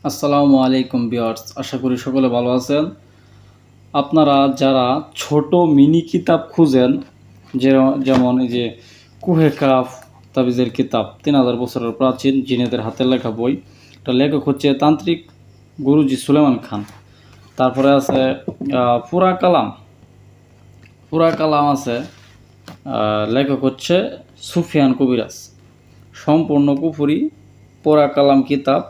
আসসালামু আলাইকুম ভিউয়ার্স, আশা করি সকলে ভালো আছেন। আপনারা যারা ছোট মিনি কিতাব খুঁজেন, যেমন এই যে কুহে কাফ তাবিজের কিতাব 3000 বছরের প্রাচীন জিনেদের হাতের লেখা বই, এটা লেখক হচ্ছে তান্ত্রিক গুরুজি সুলেমান খান। তারপরে আছে পুরা কালাম আছে, লেখক হচ্ছে সুফিয়ান কবিরাজ। সম্পূর্ণ কুফুরি পোড়া কালাম কিতাব,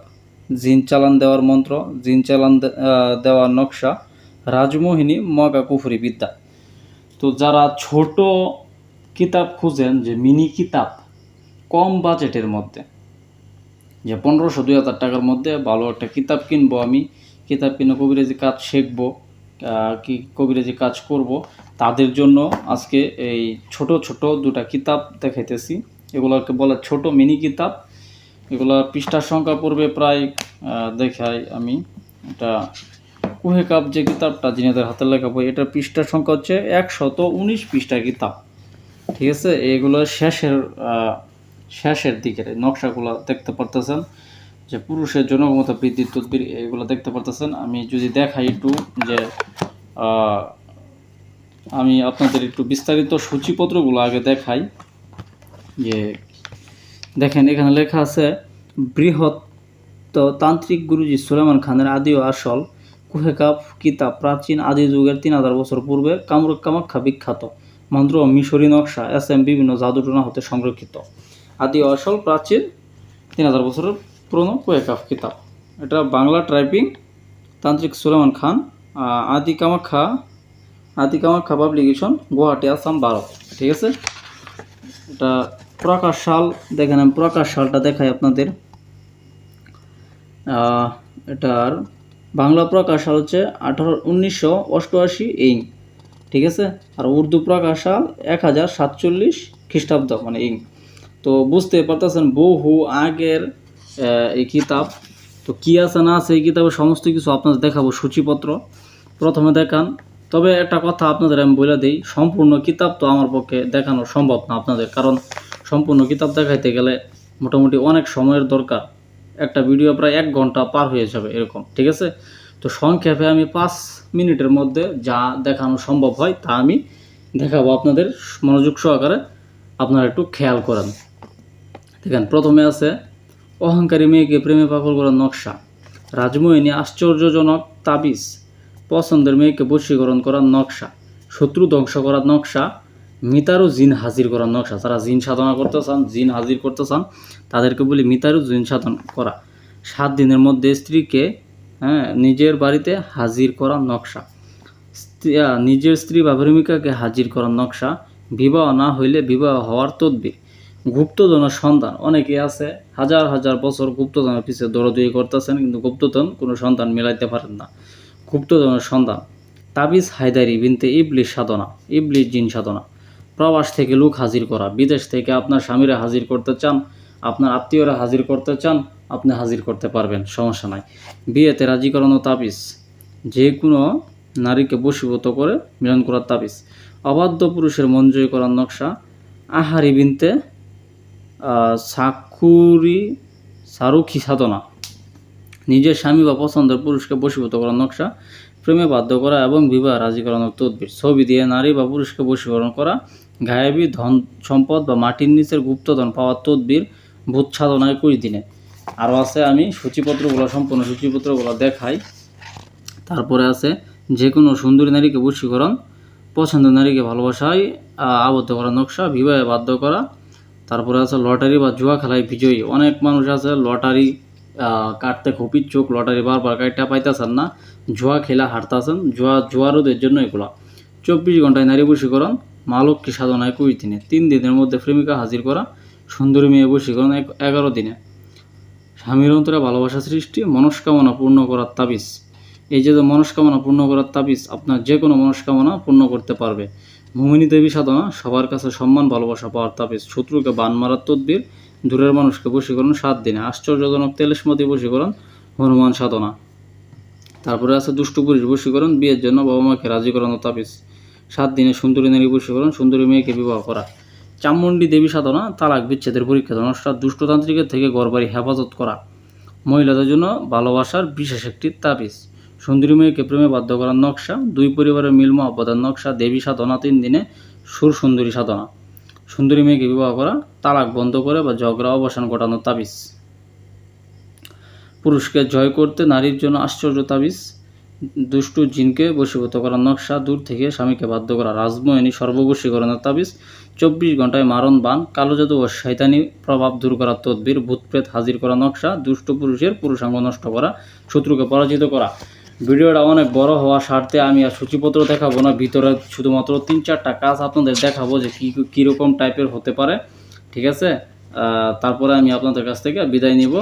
জিন চালান দেওয়ার মন্ত্র, জিন চালান দেওয়ার নকশা, রাজমোহিনী মগা কুফুরি বিদ্যা। তো যারা ছোট কিতাব খুঁজেন, যে মিনি কিতাব কম বাজেটের মধ্যে, যে 1500-2000 টাকার মধ্যে ভালো একটা কিতাব কিনবো, আমি কিতাব কিনে কবিরাজি কাজ শিখবো, কি কবিরাজি কাজ করব, তাদের জন্য আজকে এই ছোট ছোট দুটা কিতাব দেখাইতেছি। এগুলোকে বলে ছোট মিনি কিতাব। এগুলো পৃষ্ঠার সংখ্যা পড়বে প্রায়, দেখাই আমি, এটা কুহে কাপ যে কিতাবটা জিনেদের হাতের লেখা বই, এটার পৃষ্ঠার সংখ্যা হচ্ছে 119 পৃষ্ঠার কিতাব। ঠিক আছে, এগুলো শেষের দিকের নকশাগুলো দেখতে পারতেছেন, যে পুরুষের জনক্ষমতা বৃদ্ধির তদবির, এগুলো দেখতে পারতেছেন। আমি যদি দেখাই একটু, যে আমি আপনাদের একটু বিস্তারিত সূচিপত্রগুলো আগে দেখাই। যে দেখেন, এখানে লেখা আছে বৃহৎ তান্ত্রিক গুরুজি সুলেমান খানের আদি ও আসল কুহে কাপ কিতাব, প্রাচীন আদি যুগের 3000 বছর পূর্বে কামরূপ কামাখ্যা বিখ্যাত মন্ত্র ও মিশরী নকশা বিভিন্ন জাদুটোনা হতে সংরক্ষিত। আদি ও আসল প্রাচীন 3000 বছরের পুরনো কুহে কাপ কিতাব। এটা বাংলা টাইপিং, তান্ত্রিক সুলেমান খান, আদি কামাখ্যা পাবলিকেশন, গুয়াহাটি, আসাম, ভারত। ঠিক আছে, এটা প্রকাশ সাল দেখেন, আমি প্রকাশ সালটা দেখাই আপনাদের। এটার বাংলা প্রকাশ সাল হচ্ছে 1988 ইং। ঠিক আছে, আর উর্দু প্রকাশ সাল 1047 খ্রিস্টাব্দ, মানে ইং। তো বুঝতে পারতেছেন বহু আগের এই কিতাব। তো কী আছে না আছে এই কিতাবে সমস্ত কিছু আপনাদের দেখাবো, সূচিপত্র প্রথমে দেখান। তবে একটা কথা আপনাদের আমি বলে দিই, সম্পূর্ণ কিতাব তো আমার পক্ষে দেখানো সম্ভব না আপনাদের, কারণ সম্পূর্ণ কিতাব দেখাইতে গেলে মোটামুটি অনেক সময়ের দরকার। একটা ভিডিও প্রায় 1 ঘন্টা পার হয়ে যাবে এরকম। ঠিক আছে, তো সংক্ষেপে আমি 5 মিনিটের মধ্যে যা দেখানো সম্ভব হয় তা আমি দেখাবো আপনাদের, মনোযোগ সহকারে আপনারা একটু খেয়াল করেন। দেখেন, প্রথমে আছে অহংকারী মেয়েকে প্রেমে পাগল করার নকশা, রাজমোহিনী আশ্চর্যজনক তাবিজ, পছন্দের মেয়েকে বশীকরণ করার নকশা, শত্রু ধ্বংস করার নকশা, মিতারু জিন হাজির করার নকশা। যারা জিন সাধনা করতে চান, জিন হাজির করতে চান, তাদেরকে বলি মিতারু জিন সাধনা করা। 7 দিনের মধ্যে স্ত্রীকে নিজের বাড়িতে হাজির করার নকশা, নিজের স্ত্রী বা প্রেমিকাকে হাজির করার নকশা, বিবাহ না হইলে বিবাহ হওয়ার তদবির, গুপ্তধনের সন্তান। অনেকে আছে হাজার হাজার বছর গুপ্তধনের পিছিয়ে দৌড়াদৌড়ি করতেছেন, কিন্তু গুপ্তধন কোনো সন্তান মিলাইতে পারেন না। গুপ্তধনের সন্তান, তাবিজ হায়দারি বিনতে ইবলিশ সাধনা, ইবলিশ জিন সাধনা। প্রবাস থেকে লোক হাজির করা, বিদেশ থেকে আপনার স্বামীরা হাজির করতে চান, আপনার আত্মীয়রা হাজির করতে চান, আপনি হাজির করতে পারবেন, সমস্যা নাই। বিয়েতে রাজি করানো তাবিজ, যে কোনো নারীকে বশীভূত করে মিলন করার তাবিজ, অবাধ্য পুরুষের মন জয় করার নকশা, আহারি বিনতে সারুখী সাধনা, নিজের স্বামী বা পছন্দের পুরুষকে বশীভূত করার নকশা, প্রেমে বাধ্য করা এবং বিবাহ রাজি করানোর তদবির, ছবি দিয়ে নারী বা পুরুষকে বশীকরণ করা, গায়েবী ধন সম্পদ বা মাটির নিচের গুপ্তধন পাওয়ার তদবির, ভূত সাধনায় 20 দিনে। আরও আছে, আমি সূচিপত্রগুলো, সম্পূর্ণ সূচিপত্রগুলো দেখাই। তারপরে আছে যে কোনো সুন্দরী নারীকে বশীকরণ, পছন্দের নারীকে ভালোবাসায় আবদ্ধ করার নকশা, বিবাহে বাধ্য করা। তারপরে আছে লটারি বা জুয়া খেলায় বিজয়ী। অনেক মানুষ আছে লটারি কাটতে খুব ইচ্ছুক, লটারি বারবার কাটতে পাইতেছেন না, জুয়া খেলা হারতেছেন, জুয়ারোদের জন্য এগুলো। 24 ঘন্টায় নারী বশীকরণ, মা লক্ষ্মী সাধনায় 20 দিনে। 3 দিনের মধ্যে প্রেমিকা হাজির করা, সুন্দরী মেয়ে বশীকরণ 11 দিনে। স্বামীর অন্তরে ভালোবাসা সৃষ্টি, মনস্কামনা পূর্ণ করার তাবিজ। এই যে মনস্কামনা পূর্ণ করার তাবিজ, আপনার যে কোনো মনস্কামনা পূর্ণ করতে পারবে। মোহিনী দেবী সাধনা, সবার কাছে সম্মান ভালোবাসা পাওয়ার তাবিজ। শত্রুকে বান মারার তদবির, দূরের মানুষকে বশীকরণ 7 দিনে। আশ্চর্যজনক তেলেসমতি বশীকরণ, হনুমান সাধনা। তারপরে আছে দুষ্ট পুরুষ বশীকরণ, বিয়ের জন্য বাবা মাকে রাজি করানো তাবিজ। 7 দিনে সুন্দরী নারী বশীকরণ, সুন্দরী মেয়েকে বিবাহ করা। চামুণ্ডী দেবী সাধনা, তালাক বিচ্ছেদের পরীক্ষা, নষ্টা দুষ্টতান্ত্রিকের থেকে ঘরবাড়ি হেফাজত করা। মহিলাদের জন্য ভালোবাসার বিশেষ একটি তাবিজ। সুন্দরী মেয়েকে প্রেমে বাধ্য করার নকশা, দুই পরিবারের মিল মহব্বতের নকশা, দেবী সাধনা, 3 দিনে সুর সুন্দরী সাধনা। সুন্দরী মেয়েকে বিবাহ করা, তালাক বন্ধ করে বা ঝগড়া অবসান ঘটানোর তাবিজ। পুরুষকে জয় করতে নারীর জন্য আশ্চর্য তাবিজ। দুষ্টু জিনকে বশীভূত করার নকশা, দূর থেকে স্বামীকে বাধ্য করা, রাজমোহিনী সর্ববশীকরণের তাবিজ। 24 ঘন্টায় মারণ বান, কালো জাদু ও শয়তানি প্রভাব দূর করার তদবির, ভূতপ্রেত হাজির করা নকশা, দুষ্ট পুরুষের পুরুষাঙ্গ নষ্ট করা, শত্রুকে পরাজিত করা। ভিডিওটা অনেক বড় হওয়ার স্বার্থে আমি আর সূচিপত্র দেখাবো না, ভিতরে শুধুমাত্র 3-4টা কাজ আপনাদের দেখাবো যে কীরকম টাইপের হতে পারে, ঠিক আছে। তারপরে আমি আপনাদের কাছ থেকে বিদায় নিব।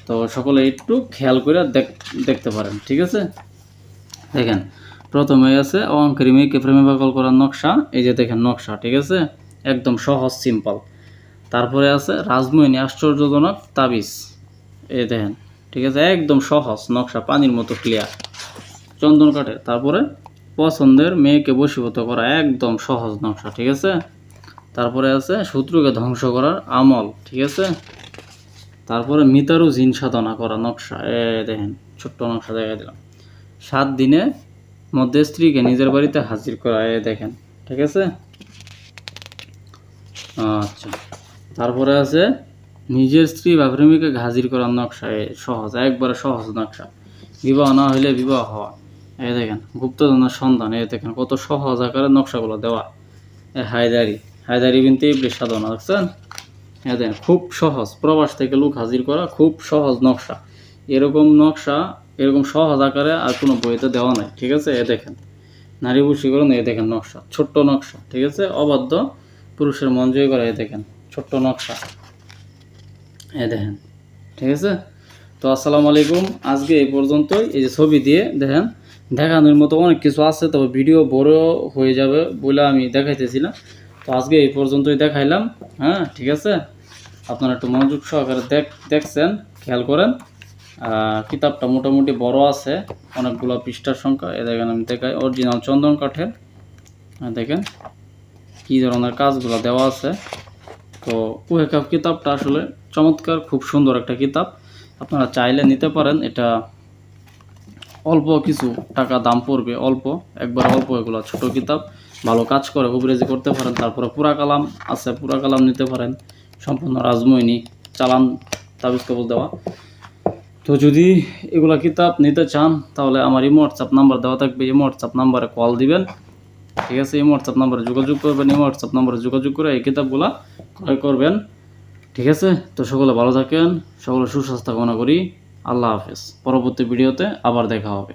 তো সকলে একটু খেয়াল করে দেখতে পারেন, ঠিক আছে। দেখেন, প্রথমে আছে অহংকারী মেয়েকে প্রেমে পাগল করার নকশা। এই যে দেখেন নকশা, ঠিক আছে, একদম সহজ সিম্পল। তারপরে আছে রাজমোহিনী আশ্চর্যজনক তাবিজ। এই দেখেন, ঠিক আছে, একদম সহজ নকশা, পানির মতো ক্লিয়ার, চন্দন কাঠের। তারপরে পছন্দের মেয়েকে বশীভূত করা, একদম সহজ নকশা, ঠিক আছে। তারপরে আছে শত্রুকে ধ্বংস করার আমল, ঠিক আছে। তারপরে মিতারু জিন সাধনা করা নকশা। দেখেন ছোট্ট নকশা দেখা দিলাম। 7 দিনের মধ্যে স্ত্রীকে নিজের বাড়িতে হাজির করা, দেখেন, ঠিক আছে। আচ্ছা, তারপরে আছে নিজের স্ত্রী বা প্রেমিকে হাজির করার নকশা। সহজ, একবারে সহজ নকশা। বিবাহ না হইলে বিবাহ হওয়া। দেখেন গুপ্তধনের সন্ধান। দেখেন কত সহজ আকারে নকশাগুলো দেওয়া। হায়দারি বিনতে ইবলিস সাধনা, দেখছেন। দেখেন খুব সহজ, প্রবাস থেকে লোক হাজির করা, খুব সহজ নকশা। এরকম নকশা এরকম সহজ আকারে আর কোনো বইতে দেওয়া নাই, ঠিক আছে। দেখেন নারী বশীকরণ, দেখেন নকশা, ছোট্ট নকশা, ঠিক আছে। অবাধ্য পুরুষের মন জয় করা, দেখেন ছোট্ট নকশা, দেখেন, ঠিক আছে। তো আসসালামু আলাইকুম, আজকে এই পর্যন্তই। এই যে ছবি দিয়ে দেখেন দেখানোর মতো অনেক কিছু আছে, তবে ভিডিও বড় হয়ে যাবে বলে আমি দেখাইতেছি না। তো আজকে এই পর্যন্তই দেখাইলাম, হ্যাঁ, ঠিক আছে। আপনারা একটু মনোযোগ সহকারে দেখছেন, খেয়াল করেন। কিতাবটা মোটামুটি বড় আছে, অনেকগুলো পৃষ্ঠার সংখ্যা। দেখেন আমি দেখাই, অরিজিনাল চন্দন কাঠের। দেখেন কী ধরনের কাজগুলো দেওয়া আছে। তো ওয়েকাপ কিতাবটা আসলে চমৎকার, খুব সুন্দর একটা কিতাব। আপনারা চাইলে নিতে পারেন। এটা অল্প কিছু টাকা দাম পড়বে, অল্প, একবার অল্প। এগুলো ছোট কিতাব, ভালো কাজ করে, কবিরাজি করতে পারেন। তারপরে পুরা কালাম আছে, পুরা কালাম নিতে পারেন, সম্পূর্ণ রাজমোহিনী চালান তাবিজ কবজ দেওয়া। তো যদি এগুলা কিতাব নিতে চান তাহলে আমার এই হোয়াটসঅ্যাপ নাম্বার দেওয়া থাকবে, এই হোয়াটসঅ্যাপ নাম্বারে কল দিবেন, ঠিক আছে। এই হোয়াটসঅ্যাপ নাম্বারে যোগাযোগ করবেন, এই হোয়াটসঅ্যাপ নাম্বারে যোগাযোগ করে এই কিতাবগুলা ক্রয় করবেন, ঠিক আছে। তো সকলে ভালো থাকেন, সকলে সুস্বাস্থ্য কামনা করি। আল্লাহ হাফেজ। পরবর্তী ভিডিওতে আবার দেখা হবে।